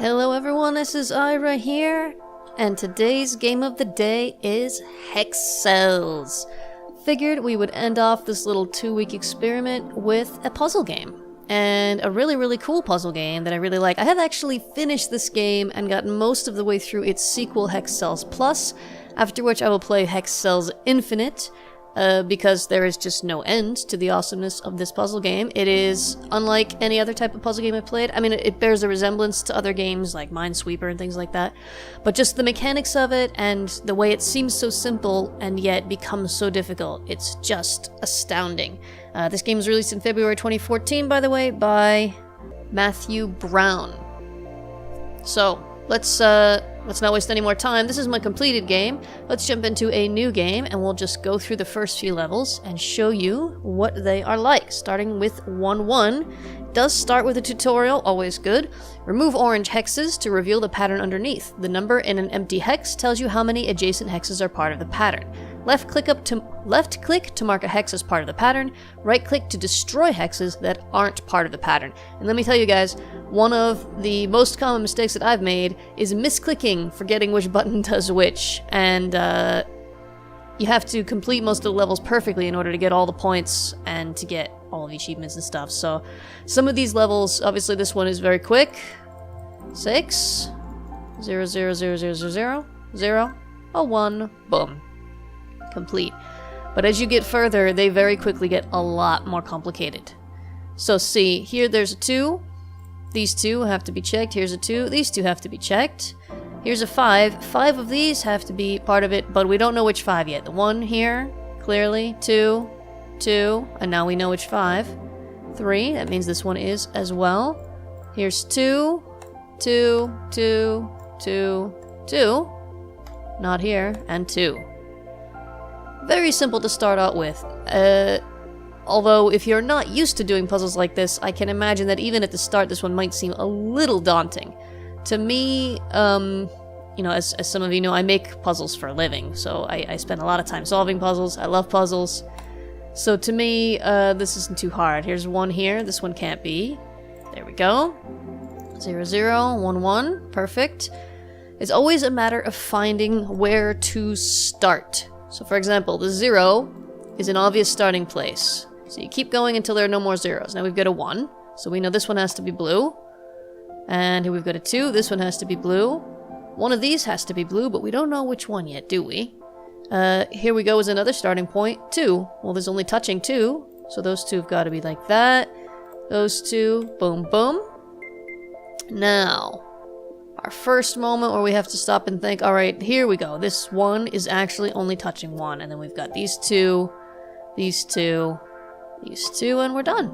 Hello everyone, this is Ira here, and today's game of the day is Hexcells. Figured we would end off this little 2-week experiment with a puzzle game. And a really cool puzzle game that I really like. I have actually finished this game and gotten most of the way through its sequel, Hexcells Plus, after which I will play Hexcells Infinite, because there is just no end to the awesomeness of this puzzle game. It is unlike any other type of puzzle game I've played. I mean, it bears a resemblance to other games like Minesweeper and things like that, but just the mechanics of it and the way it seems so simple and yet becomes so difficult, it's just astounding. This game was released in February 2014, by the way, by Matthew Brown. So, let's not waste any more time. This is my completed game. Let's jump into a new game, and we'll just go through the first few levels and show you what they are like. Starting with 1-1. It does start with a tutorial, always good. Remove orange hexes to reveal the pattern underneath. The number in an empty hex tells you how many adjacent hexes are part of the pattern. Left click to mark a hex as part of the pattern. Right click to destroy hexes that aren't part of the pattern. And let me tell you guys, one of the most common mistakes that I've made is misclicking, forgetting which button does which. And you have to complete most of the levels perfectly in order to get all the points and to get all of the achievements and stuff. So some of these levels, obviously this one is very quick. 6 0 0 0 0 0 0 a 1, boom. Complete. But as you get further, they very quickly get a lot more complicated. So see, here there's a 2. These 2 have to be checked. Here's a 2. These 2 have to be checked. Here's a 5. 5 of these have to be part of it, but we don't know which 5 yet. The 1 here, clearly. 2, 2, and now we know which 5. 3, that means this one is as well. Here's 2, 2, 2, 2, 2. Not here, and 2. Very simple to start out with. Although, if you're not used to doing puzzles like this, I can imagine that even at the start this one might seem a little daunting. To me, you know, as some of you know, I make puzzles for a living, so I spend a lot of time solving puzzles. I love puzzles. So to me, this isn't too hard. Here's 1 here. This one can't be. There we go. 0, 0, 1, 1. Perfect. It's always a matter of finding where to start. So for example, the 0 is an obvious starting place. So you keep going until there are no more zeros. Now we've got a 1, so we know this one has to be blue. And here we've got a 2, this one has to be blue. One of these has to be blue, but we don't know which one yet, do we? Here we go is another starting point, 2. Well, there's only touching 2, so those 2 have got to be like that. Those 2, boom, boom. Now, our first moment where we have to stop and think, alright, here we go. This 1 is actually only touching 1, and then we've got these 2, these 2, these 2, and we're done.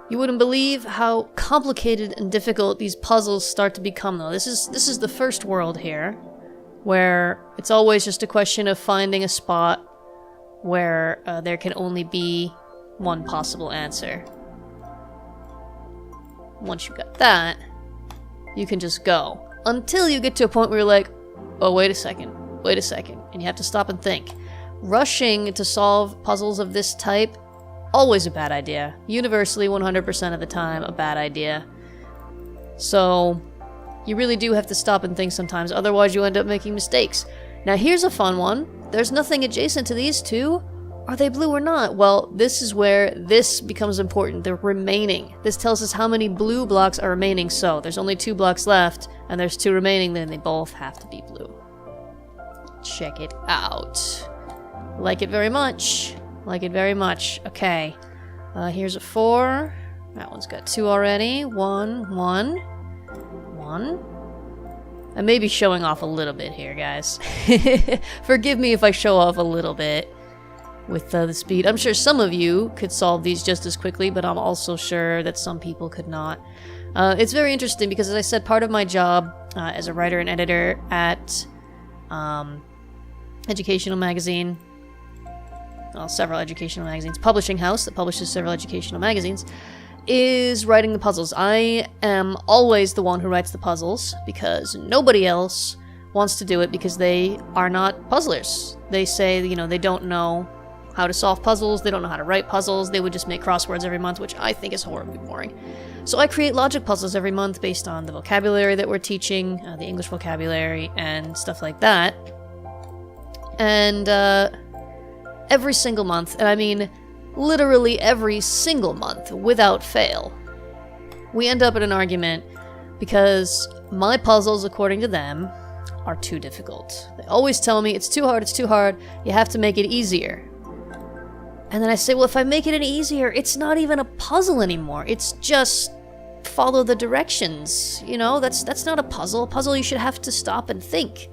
You wouldn't believe how complicated and difficult these puzzles start to become, though. This is the first world here, where it's always just a question of finding a spot where there can only be one possible answer. Once you've got that, you can just go. Until you get to a point where you're like, oh, wait a second, and you have to stop and think. Rushing to solve puzzles of this type, always a bad idea. Universally, 100% of the time, a bad idea. So, you really do have to stop and think sometimes, otherwise you end up making mistakes. Now here's a fun one. There's nothing adjacent to these 2. Are they blue or not? Well, this is where this becomes important. They're remaining. This tells us how many blue blocks are remaining. So, there's only 2 blocks left, and there's 2 remaining, then they both have to be blue. Check it out. Like it very much. Like it very much. Okay. Here's a 4. That one's got 2 already. 1, 1, 1. I may be showing off a little bit here, guys. Forgive me if I show off a little bit with the speed. I'm sure some of you could solve these just as quickly, but I'm also sure that some people could not. It's very interesting because, as I said, part of my job as a writer and editor at educational magazine, well, several educational magazines, publishing house that publishes several educational magazines, is writing the puzzles. I am always the one who writes the puzzles because nobody else wants to do it because they are not puzzlers. They say, you know, they don't know how to solve puzzles, they don't know how to write puzzles, they would just make crosswords every month, which I think is horribly boring. So I create logic puzzles every month based on the vocabulary that we're teaching, the English vocabulary, and stuff like that. And every single month, and I mean literally every single month, without fail, we end up in an argument because my puzzles, according to them, are too difficult. They always tell me, it's too hard, you have to make it easier. And then I say, well, if I make it any easier, it's not even a puzzle anymore. It's just follow the directions. You know, that's not a puzzle. A puzzle, you should have to stop and think.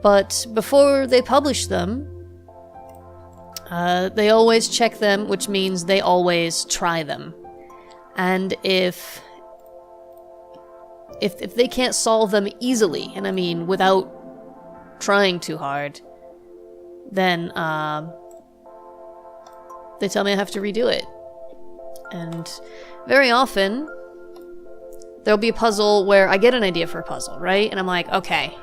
But before they publish them, they always check them, which means they always try them. And if they can't solve them easily, and I mean without trying too hard, then they tell me I have to redo it. And very often, there'll be a puzzle where I get an idea for a puzzle, right? And I'm like, okay,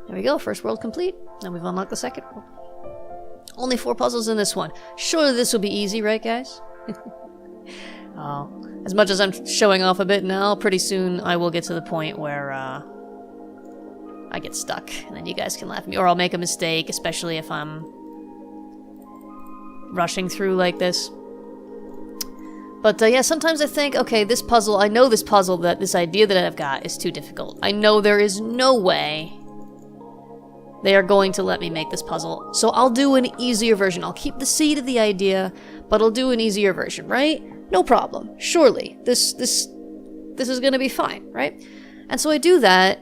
there we go, first world complete. Now we've unlocked the second world. Only 4 puzzles in this one. Surely this will be easy, right, guys? Oh, as much as I'm showing off a bit now, pretty soon I will get to the point where I get stuck, and then you guys can laugh at me, or I'll make a mistake, especially if I'm rushing through like this. But yeah, sometimes I think, okay, this puzzle, I know this puzzle, that this idea that I've got is too difficult. I know there is no way they are going to let me make this puzzle, so I'll do an easier version. I'll keep the seed of the idea, but I'll do an easier version, right? No problem. Surely. This is gonna be fine, right? And so I do that,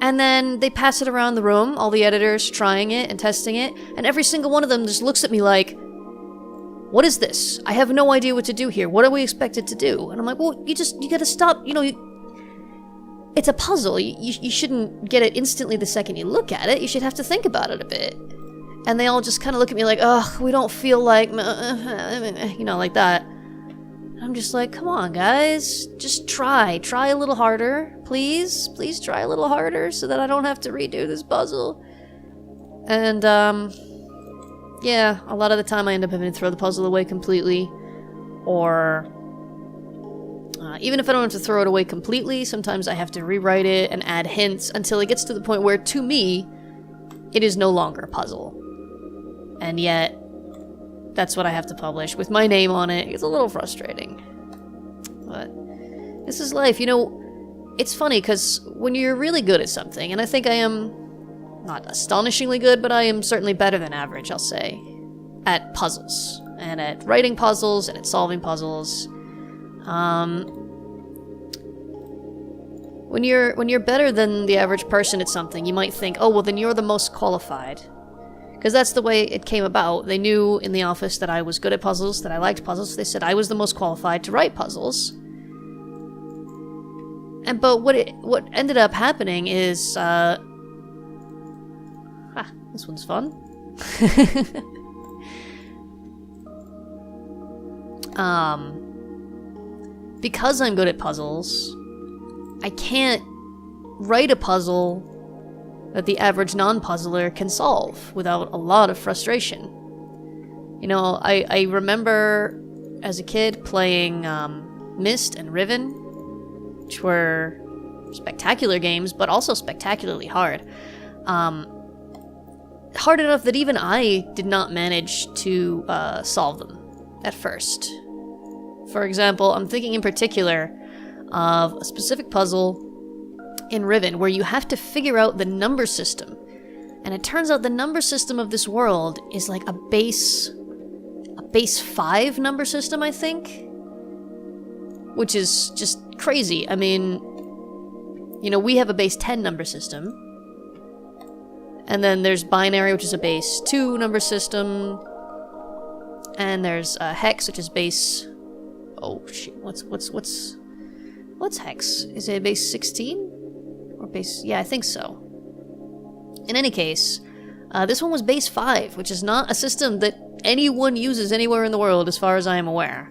and then they pass it around the room, all the editors trying it and testing it, and every single one of them just looks at me like, what is this? I have no idea what to do here. What are we expected to do? And I'm like, well, you gotta stop, you know, it's a puzzle. You shouldn't get it instantly the second you look at it. You should have to think about it a bit. And they all just kind of look at me like, ugh, we don't feel like, you know, like that. I'm just like, come on, guys. Just try. Try a little harder. Please. Please try a little harder so that I don't have to redo this puzzle. And, yeah, a lot of the time I end up having to throw the puzzle away completely. Or, even if I don't have to throw it away completely, sometimes I have to rewrite it and add hints until it gets to the point where, to me, it is no longer a puzzle. And yet, that's what I have to publish with my name on it. It's a little frustrating. But this is life. You know, it's funny because when you're really good at something, and I think I am not astonishingly good, but I am certainly better than average, I'll say, at puzzles. And at writing puzzles and at solving puzzles. When you're better than the average person at something, you might think, oh, well, then you're the most qualified. Because that's the way it came about. They knew in the office that I was good at puzzles, that I liked puzzles. They said I was the most qualified to write puzzles. But what ended up happening is, this one's fun. Because I'm good at puzzles, I can't write a puzzle that the average non-puzzler can solve without a lot of frustration. You know, I remember as a kid playing Myst and Riven, which were spectacular games, but also spectacularly hard. Hard enough that even I did not manage to solve them at first. For example, I'm thinking in particular of a specific puzzle in Riven where you have to figure out the number system. And it turns out the number system of this world is like a base 5 number system, I think. Which is just crazy. I mean, you know, we have a base 10 number system. And then there's binary, which is a base 2 number system. And there's hex, which is base... Oh, shit. What's hex? Is it base 16? Or base... Yeah, I think so. In any case, this one was base 5, which is not a system that anyone uses anywhere in the world, as far as I am aware.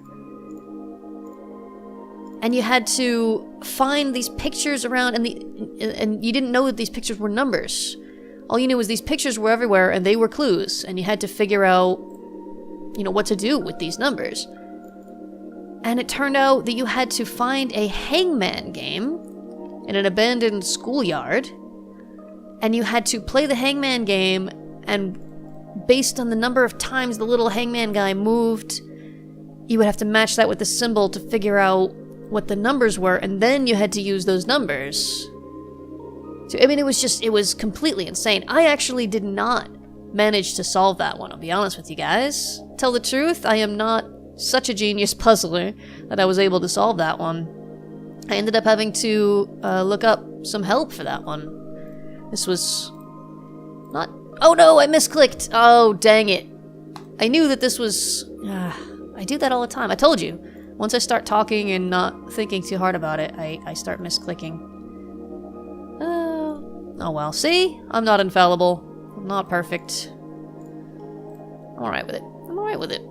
And you had to find these pictures around, and you didn't know that these pictures were numbers. All you knew was these pictures were everywhere and they were clues, and you had to figure out, you know, what to do with these numbers. And it turned out that you had to find a hangman game in an abandoned schoolyard, and you had to play the hangman game, and based on the number of times the little hangman guy moved, you would have to match that with the symbol to figure out what the numbers were, and then you had to use those numbers. So, I mean, it was completely insane. I actually did not manage to solve that one, I'll be honest with you guys. Tell the truth, I am not such a genius puzzler that I was able to solve that one. I ended up having to look up some help for that one. This was not... Oh no, I misclicked! Oh, dang it. I knew that this was... I do that all the time. I told you. Once I start talking and not thinking too hard about it, I start misclicking. Oh well, see? I'm not infallible. I'm not perfect. I'm alright with it. I'm alright with it.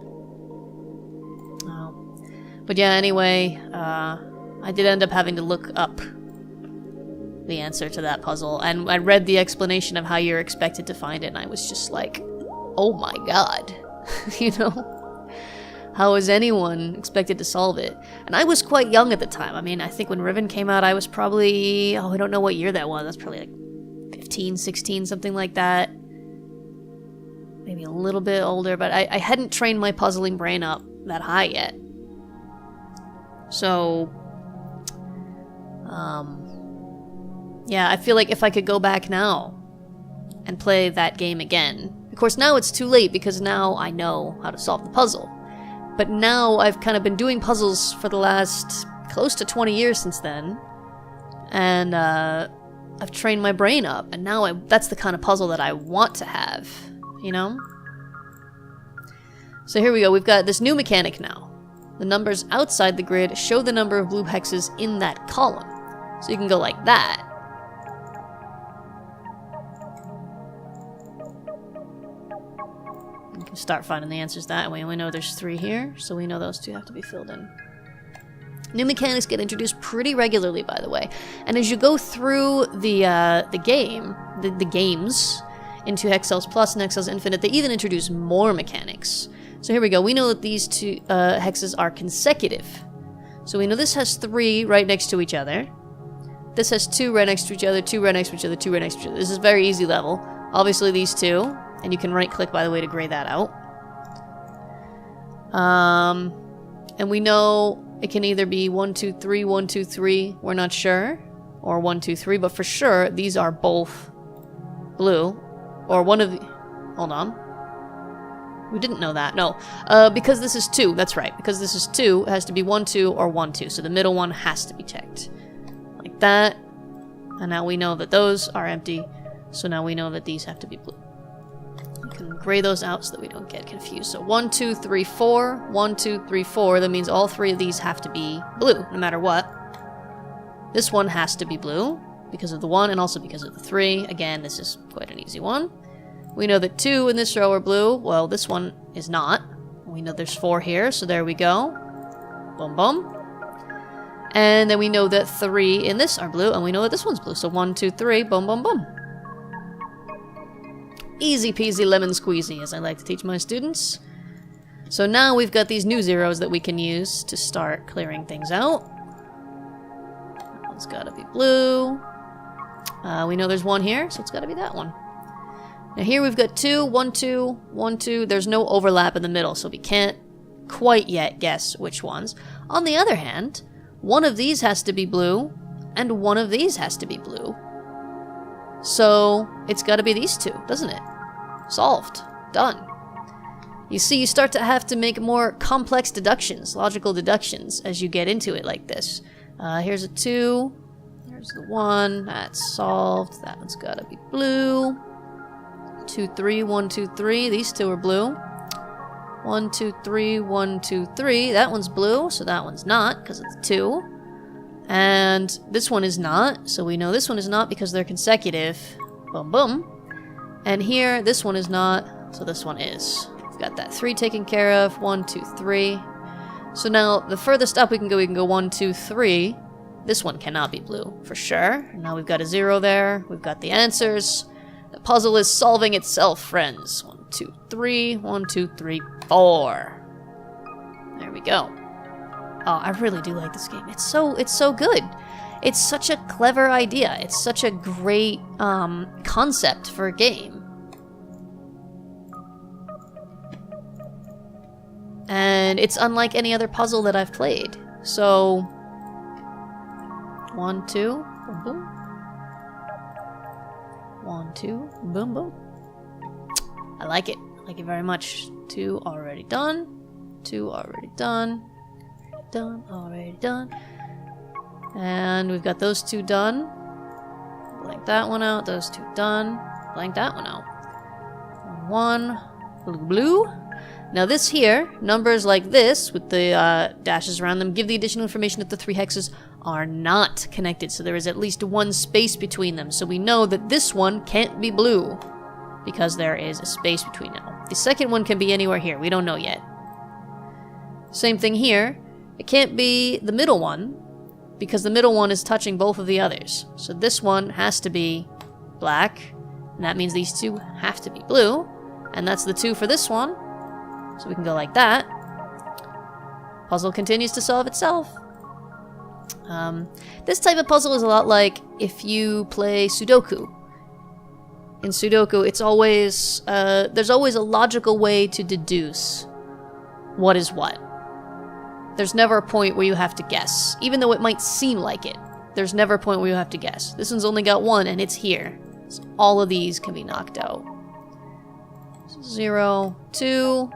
Oh. But yeah, anyway, I did end up having to look up the answer to that puzzle, and I read the explanation of how you're expected to find it, and I was just like, oh my god. You know? How is anyone expected to solve it? And I was quite young at the time. I mean, I think when Riven came out, I was probably... Oh, I don't know what year that was. That's probably like 15, 16, something like that. Maybe a little bit older, but I hadn't trained my puzzling brain up that high yet. So... yeah, I feel like if I could go back now and play that game again... Of course, now it's too late because now I know how to solve the puzzle. But now I've kind of been doing puzzles for the last close to 20 years since then. And I've trained my brain up. And now that's the kind of puzzle that I want to have, you know? So here we go. We've got this new mechanic now. The numbers outside the grid show the number of blue hexes in that column. So you can go like that. You can start finding the answers that way. We know there's 3 here, so we know those 2 have to be filled in. New mechanics get introduced pretty regularly, by the way. And as you go through the games into Hexcells Plus and Hexcells Infinite, they even introduce more mechanics. So here we go. We know that these 2 hexes are consecutive. So we know this has 3 right next to each other. This has 2 right next to each other, 2 right next to each other, 2 right next to each other. This is very easy level. Obviously these 2. And you can right-click, by the way, to gray that out. And we know it can either be 1, 2, 3, 1, 2, 3. We're not sure. Or 1, 2, 3. But for sure, these are both blue. Or one of the... Hold on. We didn't know that. No. Because this is 2. That's right. Because this is 2, it has to be 1, 2, or 1, 2. So the middle one has to be checked. Like that. And now we know that those are empty. So now we know that these have to be blue. We can gray those out so that we don't get confused. So 1, 2, 3, 4. 1, 2, 3, 4. That means all 3 of these have to be blue, no matter what. This one has to be blue because of the 1 and also because of the 3. Again, this is quite an easy one. We know that 2 in this row are blue. Well, this one is not. We know there's 4 here, so there we go. Boom, boom. And then we know that 3 in this are blue, and we know that this one's blue. So 1, 2, 3, boom, boom, boom. Easy peasy lemon squeezy, as I like to teach my students. So now we've got these new zeros that we can use to start clearing things out. That one's gotta be blue. We know there's 1 here, so it's gotta be that one. Now here we've got 2, 1, 2, 1, 2. There's no overlap in the middle, so we can't quite yet guess which ones. On the other hand, one of these has to be blue, and one of these has to be blue. So it's got to be these 2, doesn't it? Solved. Done. You see, you start to have to make more complex deductions, logical deductions, as you get into it like this. Here's a 2. There's the 1. That's solved. That one's got to be blue. 2, 3, 1, 2, 3. These 2 are blue. 1, 2, 3, 1, 2, 3. That one's blue, so that one's not, because it's 2. And this one is not, so we know this one is not because they're consecutive. Boom, boom. And here, this one is not, so this one is. We've got that 3 taken care of. 1, 2, 3. So now, the furthest up we can go 1, 2, 3. This one cannot be blue, for sure. Now we've got a 0 there. We've got the answers. The puzzle is solving itself, friends. 1, 2, 3. 1, 2, 3, 4. There we go. Oh, I really do like this game. It's so good. It's such a clever idea. It's such a great concept for a game. And it's unlike any other puzzle that I've played. So 1, 2, boom, boom. 1, 2, boom, boom. I like it. I like it very much. 2 already done. 2 already done. Done, already done. And we've got those 2 done. Blank that one out. Those 2 done. Blank that one out. 1, 1. Blue. Now this here, numbers like this, with the dashes around them, give the additional information that the 3 hexes are not connected. So there is at least 1 space between them. So we know that this one can't be blue, because there is a space between them. The second one can be anywhere here. We don't know yet. Same thing here. It can't be the middle one, because the middle one is touching both of the others. So this one has to be black, and that means these 2 have to be blue. And that's the 2 for this one. So we can go like that. Puzzle continues to solve itself. This type of puzzle is a lot like if you play Sudoku. In Sudoku, it's always there's always a logical way to deduce what is what. There's never a point where you have to guess, even though it might seem like it. There's never a point where you have to guess. This one's only got 1, and it's here. So all of these can be knocked out. 0, 2.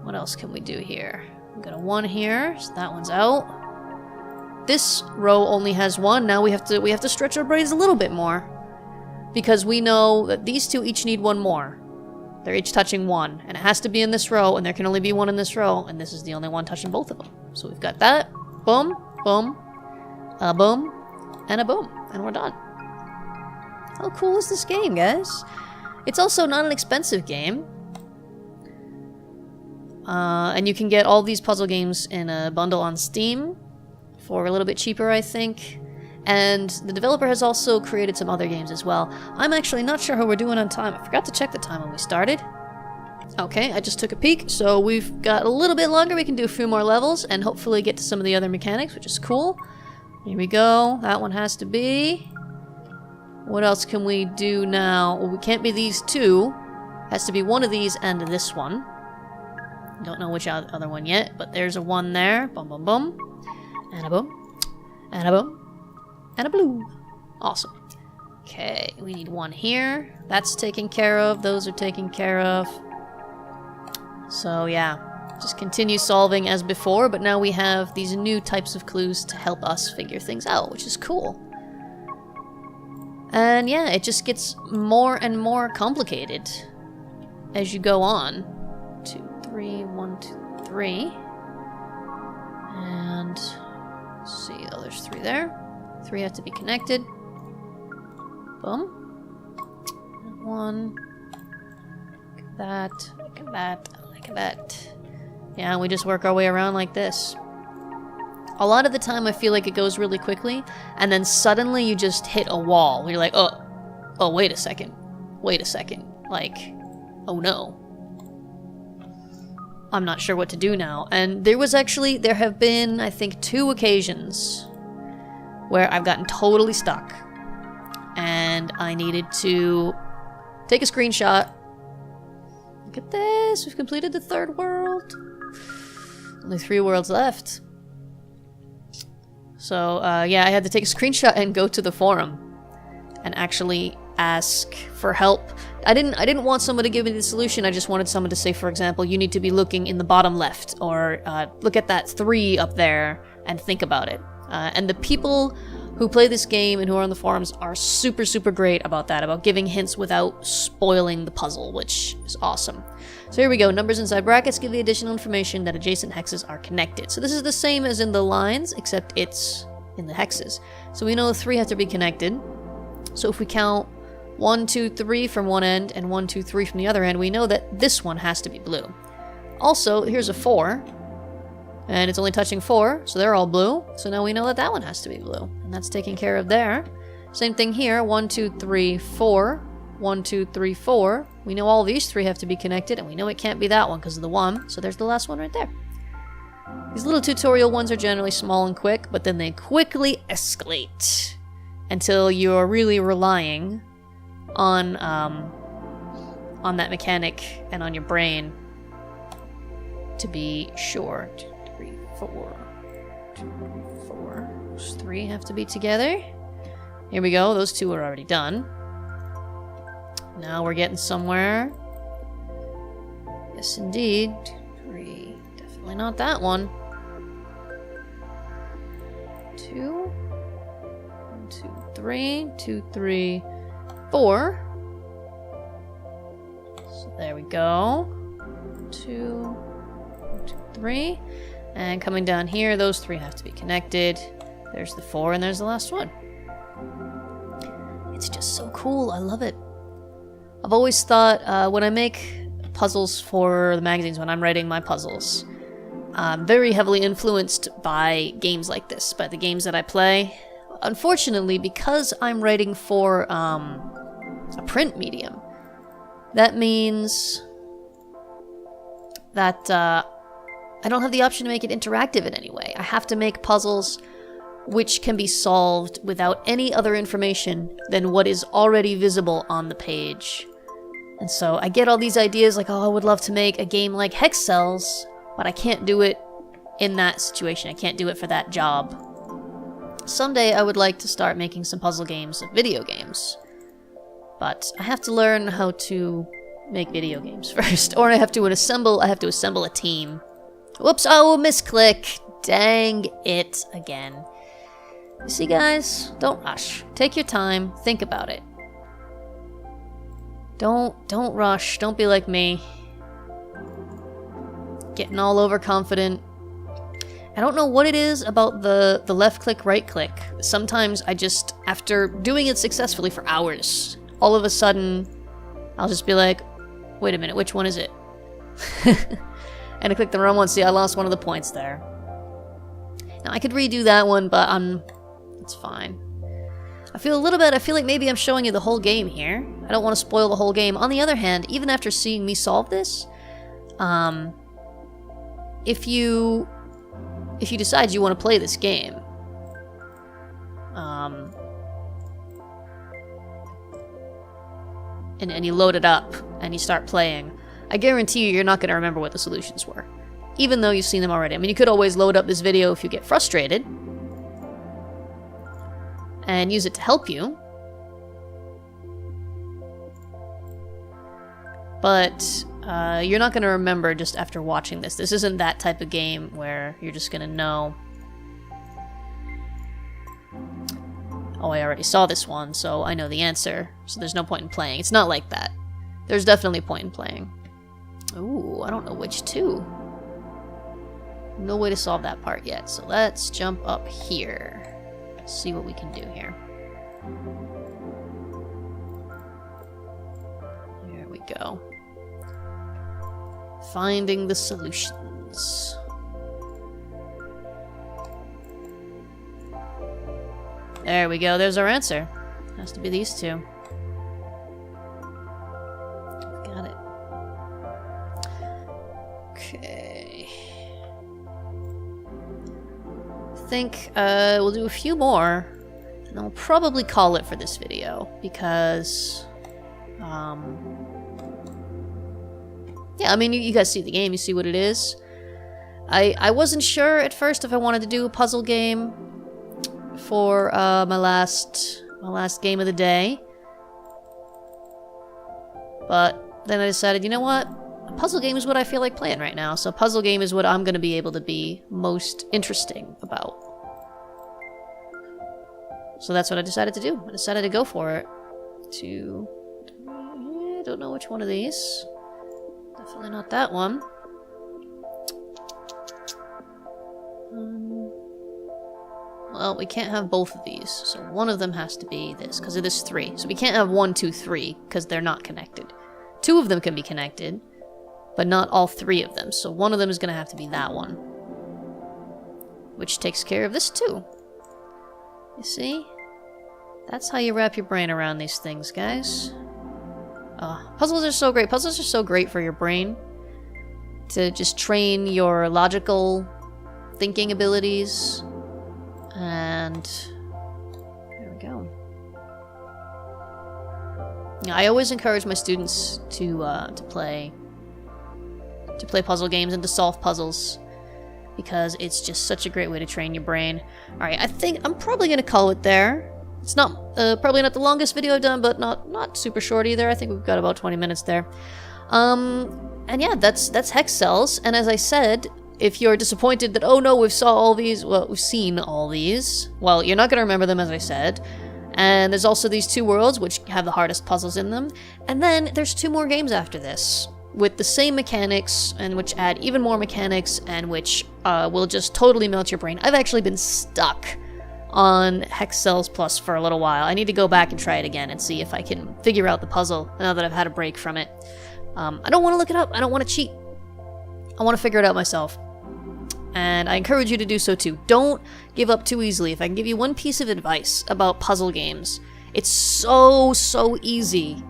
What else can we do here? We've got a 1 here, so that one's out. This row only has 1. Now we have to stretch our brains a little bit more, because we know that these 2 each need 1 more. They're each touching 1, and it has to be in this row, and there can only be 1 in this row, and this is the only one touching both of them. So we've got that. Boom, boom, a boom, and a boom, and we're done. How cool is this game, guys? It's also not an expensive game. And you can get all these puzzle games in a bundle on Steam for a little bit cheaper, I think. And the developer has also created some other games as well. I'm actually not sure how we're doing on time. I forgot to check the time when we started. Okay, I just took a peek, so we've got a little bit longer. We can do a few more levels and hopefully get to some of the other mechanics, which is cool. Here we go. That one has to be. What else can we do now? Well, we can't be these 2. Has to be one of these and this one. Don't know which other one yet, but there's a 1 there. Boom, boom, boom. And a boom. And a boom. And a blue. Awesome. Okay, we need 1 here. That's taken care of. Those are taken care of. So yeah, just continue solving as before, but now we have these new types of clues to help us figure things out, which is cool. And yeah, it just gets more and more complicated as you go on. 2, 3, 1, 2, 3. And let's see, oh, there's 3 there. 3 have to be connected. Boom. 1. Look at that. Look at that. Look at that. Yeah, we just work our way around like this. A lot of the time I feel like it goes really quickly, and then suddenly you just hit a wall. You're like, oh, wait a second. Wait a second. Like, oh no. I'm not sure what to do now. And there have been, I think, 2 occasions where I've gotten totally stuck. And I needed to take a screenshot. Look at this. We've completed the 3rd world. Only 3 worlds left. So, yeah, I had to take a screenshot and go to the forum and actually ask for help. I didn't want someone to give me the solution. I just wanted someone to say, for example, you need to be looking in the bottom left, or look at that 3 up there and think about it. And the people who play this game and who are on the forums are super, super great about that, about giving hints without spoiling the puzzle, which is awesome. So here we go. Numbers inside brackets give the additional information that adjacent hexes are connected. So this is the same as in the lines, except it's in the hexes. So we know 3 have to be connected. So if we count 1, 2, 3 from one end and 1, 2, 3 from the other end, we know that this one has to be blue. Also, here's a 4. And it's only touching 4, so they're all blue. So now we know that that one has to be blue. And that's taken care of there. Same thing here. 1, 2, 3, 4. 1, 2, 3, 4. We know all these 3 have to be connected, and we know it can't be that one because of the 1. So there's the last one right there. These little tutorial ones are generally small and quick, but then they quickly escalate until you're really relying on that mechanic and on your brain to be sure. 2, 3, 4. 2, 3, 4. Those 3 have to be together. Here we go. Those 2 are already done. Now we're getting somewhere. Yes, indeed. 2, 3. Definitely not that one. 2. 1, 2, 3. 2, 3, 4. So there we go. 2, 1, 2, 3. And coming down here, those 3 have to be connected. There's the 4, and there's the last one. It's just so cool. I love it. I've always thought when I make puzzles for the magazines, when I'm writing my puzzles, I'm very heavily influenced by games like this, by the games that I play. Unfortunately, because I'm writing for a print medium, that means that I don't have the option to make it interactive in any way. I have to make puzzles which can be solved without any other information than what is already visible on the page. And so I get all these ideas like, oh, I would love to make a game like Hexcells, but I can't do it in that situation. I can't do it for that job. Someday I would like to start making some puzzle games of video games, but I have to learn how to make video games first, or I have to assemble a team. Whoops, oh, misclick. Dang it again. You see, guys, don't rush. Take your time, think about it. Don't rush, don't be like me. Getting all overconfident. I don't know what it is about the left click, right click. Sometimes I just, after doing it successfully for hours, all of a sudden, I'll just be like, wait a minute, which one is it? And I clicked the wrong one, see, I lost one of the points there. Now, I could redo that one, but it's fine. I feel like maybe I'm showing you the whole game here. I don't want to spoil the whole game. On the other hand, even after seeing me solve this, if you decide you want to play this game, and you load it up and you start playing, I guarantee you're not going to remember what the solutions were, even though you've seen them already. I mean, you could always load up this video if you get frustrated and use it to help you. But you're not going to remember just after watching this. This isn't that type of game where you're just going to know, oh, I already saw this one, so I know the answer, so there's no point in playing. It's not like that. There's definitely a point in playing. Ooh, I don't know which two. No way to solve that part yet, so let's jump up here. See what we can do here. There we go. Finding the solutions. There we go, there's our answer. Has to be these two. Got it. Okay. I think we'll do a few more, and then we'll probably call it for this video, because yeah, I mean, you guys see the game, you see what it is. I wasn't sure at first if I wanted to do a puzzle game for my last game of the day, but then I decided, you know what? A puzzle game is what I feel like playing right now, so a puzzle game is what I'm going to be able to be most interesting about. So that's what I decided to do. I decided to go for it. I don't know which one of these. Definitely not that one. Well, we can't have both of these, so one of them has to be this, because it is 3. So we can't have 1, 2, 3, because they're not connected. 2 of them can be connected, but not all 3 of them, so one of them is going to have to be that one. Which takes care of this too. You see? That's how you wrap your brain around these things, guys. Puzzles are so great. Puzzles are so great for your brain. To just train your logical thinking abilities. And there we go. Yeah, I always encourage my students to play puzzle games and to solve puzzles, because it's just such a great way to train your brain. Alright, I think I'm probably going to call it there. It's not probably not the longest video I've done, but not super short either. I think we've got about 20 minutes there. And yeah, that's Hexcells. And as I said, if you're disappointed that, oh no, we've seen all these, well, you're not going to remember them, as I said. And there's also these 2 worlds, which have the hardest puzzles in them. And then there's 2 more games after this, with the same mechanics, and which add even more mechanics, and which will just totally melt your brain. I've actually been stuck on Hexcells Plus for a little while. I need to go back and try it again and see if I can figure out the puzzle now that I've had a break from it. I don't want to look it up. I don't want to cheat. I want to figure it out myself. And I encourage you to do so too. Don't give up too easily. If I can give you one piece of advice about puzzle games, it's so easy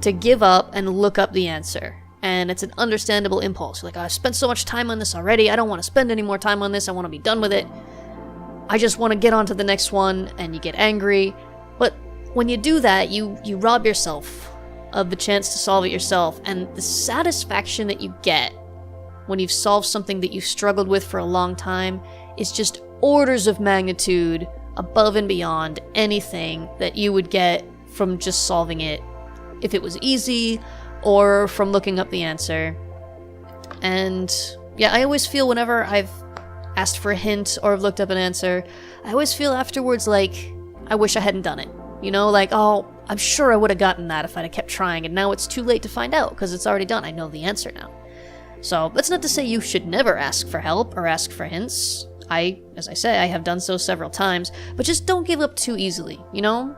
to give up and look up the answer. And it's an understandable impulse. You're like, oh, I've spent so much time on this already. I don't want to spend any more time on this. I want to be done with it. I just want to get on to the next one, and you get angry. But when you do that, you rob yourself of the chance to solve it yourself, and the satisfaction that you get when you've solved something that you've struggled with for a long time is just orders of magnitude above and beyond anything that you would get from just solving it if it was easy, or from looking up the answer. And yeah, I always feel whenever I've asked for a hint or have looked up an answer, I always feel afterwards like I wish I hadn't done it. You know, like, oh, I'm sure I would have gotten that if I'd have kept trying, and now it's too late to find out because it's already done. I know the answer now. So that's not to say you should never ask for help or ask for hints. As I say, I have done so several times, but just don't give up too easily, you know?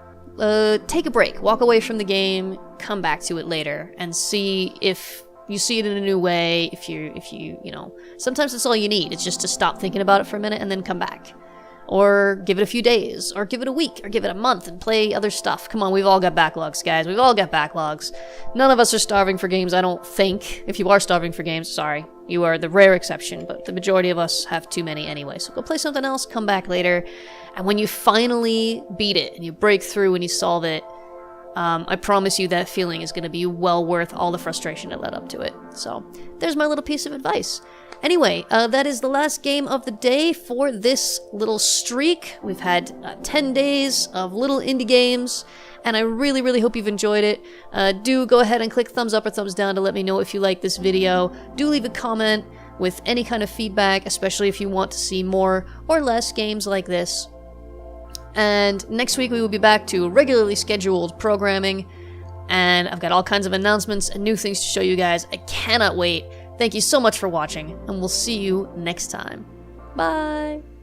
Take a break, walk away from the game, come back to it later, and see if you see it in a new way, if you know, sometimes that's all you need. It's just to stop thinking about it for a minute and then come back. Or give it a few days, or give it a week, or give it a month and play other stuff. Come on, we've all got backlogs, guys. We've all got backlogs. None of us are starving for games, I don't think. If you are starving for games, sorry. You are the rare exception, but the majority of us have too many anyway. So go play something else, come back later, and when you finally beat it, and you break through and you solve it, I promise you that feeling is going to be well worth all the frustration that led up to it. So, there's my little piece of advice. Anyway, that is the last game of the day for this little streak. We've had 10 days of little indie games, and I really hope you've enjoyed it. Do go ahead and click thumbs up or thumbs down to let me know if you like this video. Do leave a comment with any kind of feedback, especially if you want to see more or less games like this. And next week we will be back to regularly scheduled programming, and I've got all kinds of announcements and new things to show you guys. I cannot wait. Thank you so much for watching, and we'll see you next time. Bye!